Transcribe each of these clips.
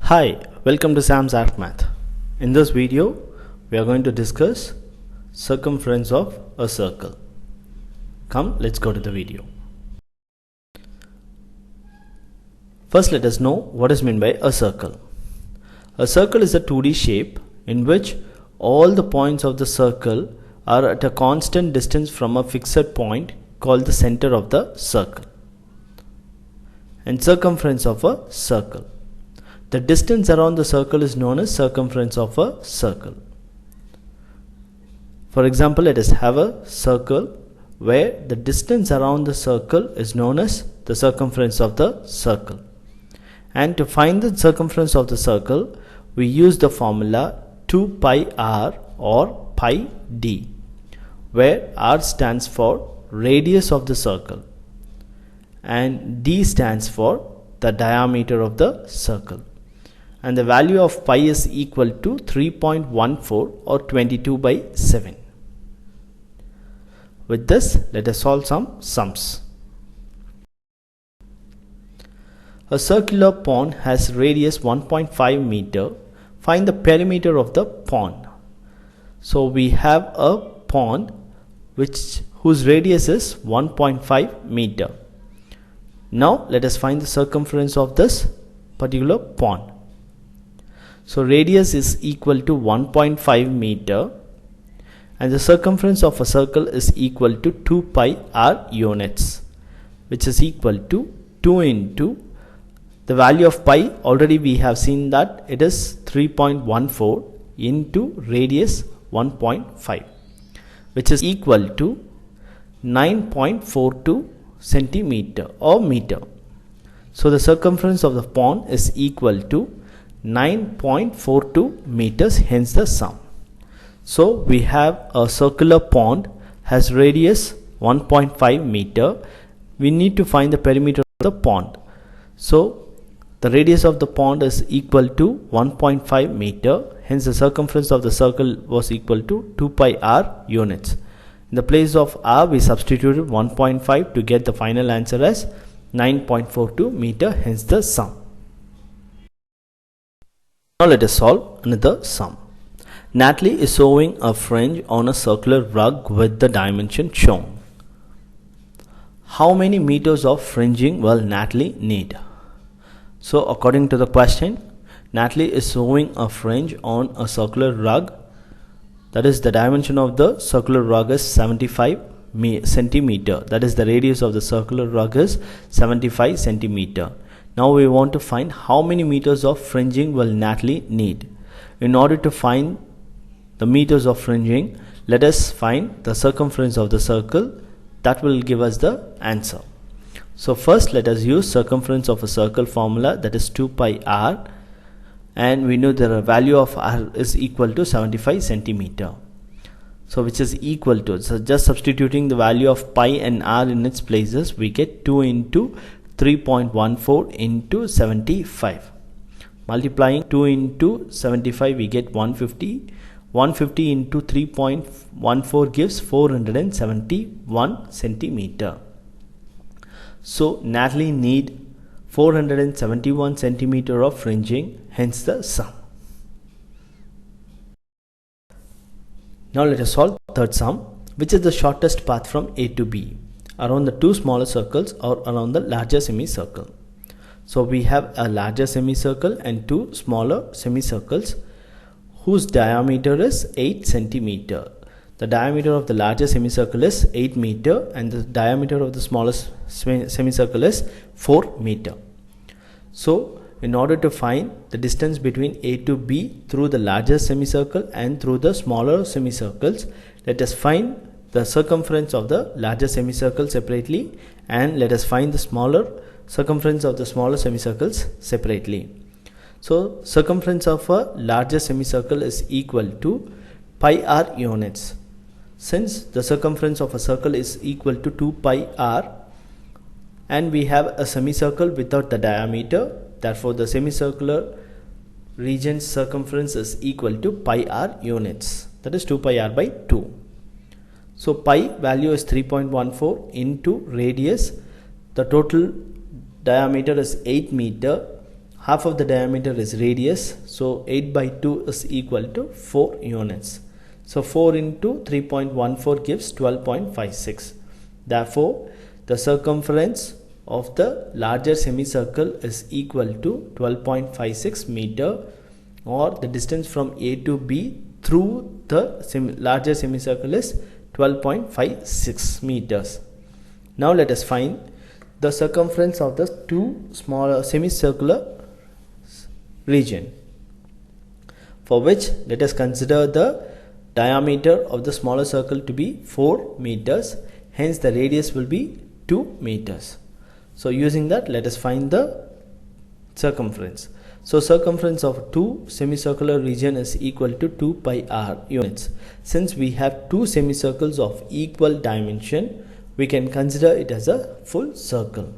Hi, welcome to Sam's Art Math. In this video, we are going to discuss circumference of a circle. Come, let's go to the video. First, let us know what is meant by a circle. A circle is a 2D shape in which all the points of the circle are at a constant distance from a fixed point called the center of the circle. And circumference of a circle. The distance around the circle is known as circumference of a circle. For example, let us have a circle where the distance around the circle is known as the circumference of the circle. And to find the circumference of the circle, we use the formula 2 pi r or pi d, where r stands for radius of the circle and d stands for the diameter of the circle. And the value of pi is equal to 3.14 or 22 by 7. With this, let us solve some sums. A circular pond has radius 1.5 meter. Find the perimeter of the pond. So we have a pond whose radius is 1.5 meter. Now let us find the circumference of this particular pond. So radius is equal to 1.5 meter and the circumference of a circle is equal to 2 pi r units, which is equal to 2 into the value of pi. Already we have seen that it is 3.14 into radius 1.5, which is equal to 9.42 centimeter or meter. So the circumference of the pond is equal to 9.42 meters, hence the sum. So we have a circular pond has radius 1.5 meter. We need to find the perimeter of the pond. So the radius of the pond is equal to 1.5 meter, hence the circumference of the circle was equal to 2 pi r units. In the place of r, we substituted 1.5 to get the final answer as 9.42 meter, hence the sum. Now let us solve another sum. Natalie is sewing a fringe on a circular rug with the dimension shown. How many meters of fringing will Natalie need? So according to the question, Natalie is sewing a fringe on a circular rug. That is, the dimension of the circular rug is 75 centimeter. That is, the radius of the circular rug is 75 centimeter. Now we want to find how many meters of fringing will Natalie need. In order to find the meters of fringing, let us find the circumference of the circle. That will give us the answer. So first let us use circumference of a circle formula, that is 2 pi r, and we know the value of r is equal to 75 centimeter. So which is equal to, so just substituting the value of pi and r in its places, we get 2 into 3.14 into 75. Multiplying 2 into 75, we get 150. 150 into 3.14 gives 471 centimeter. So Natalie need 471 centimeter of fringing, hence the sum. Now let us solve third sum. Which is the shortest path from A to B? Around the two smaller circles or around the larger semicircle? So we have a larger semicircle and two smaller semicircles whose diameter is 8 centimeter. The diameter of the larger semicircle is 8 meter and the diameter of the smallest semicircle is 4 meter. So in order to find the distance between A to B through the larger semicircle and through the smaller semicircles, let us find the circumference of the larger semicircle separately and let us find the smaller circumference of the smaller semicircles separately. So circumference of a larger semicircle is equal to pi r units. Since the circumference of a circle is equal to 2 pi r and we have a semicircle without the diameter, therefore the semicircular region's circumference is equal to pi r units, that is 2 pi r by 2. So pi value is 3.14 into radius. The total diameter is 8 meter. half of the diameter is radius, so 8 by 2 is equal to 4 units. So 4 into 3.14 gives 12.56. Therefore, the circumference of the larger semicircle is equal to 12.56 meter, or the distance from A to B through the larger semicircle is 12.56 meters. Now let us find the circumference of the two smaller semicircular region, for which let us consider the diameter of the smaller circle to be 4 meters, hence the radius will be 2 meters. So using that, let us find the circumference. So circumference of two semicircular region is equal to 2 pi r units. Since we have two semicircles of equal dimension, we can consider it as a full circle.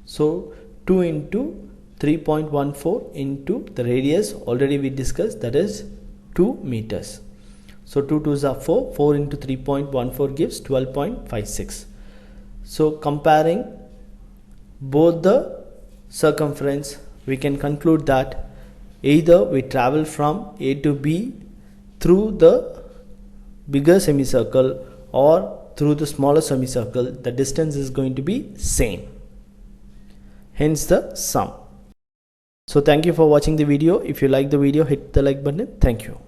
So 2 into 3.14 into the radius, already we discussed, that is 2 meters. So 2 2s are 4, 4 into 3.14 gives 12.56. So comparing both the circumference, we can conclude that either we travel from A to B through the bigger semicircle or through the smaller semicircle, the distance is going to be same, hence the sum. So thank you for watching the video. If you like the video, hit the like button. Thank you.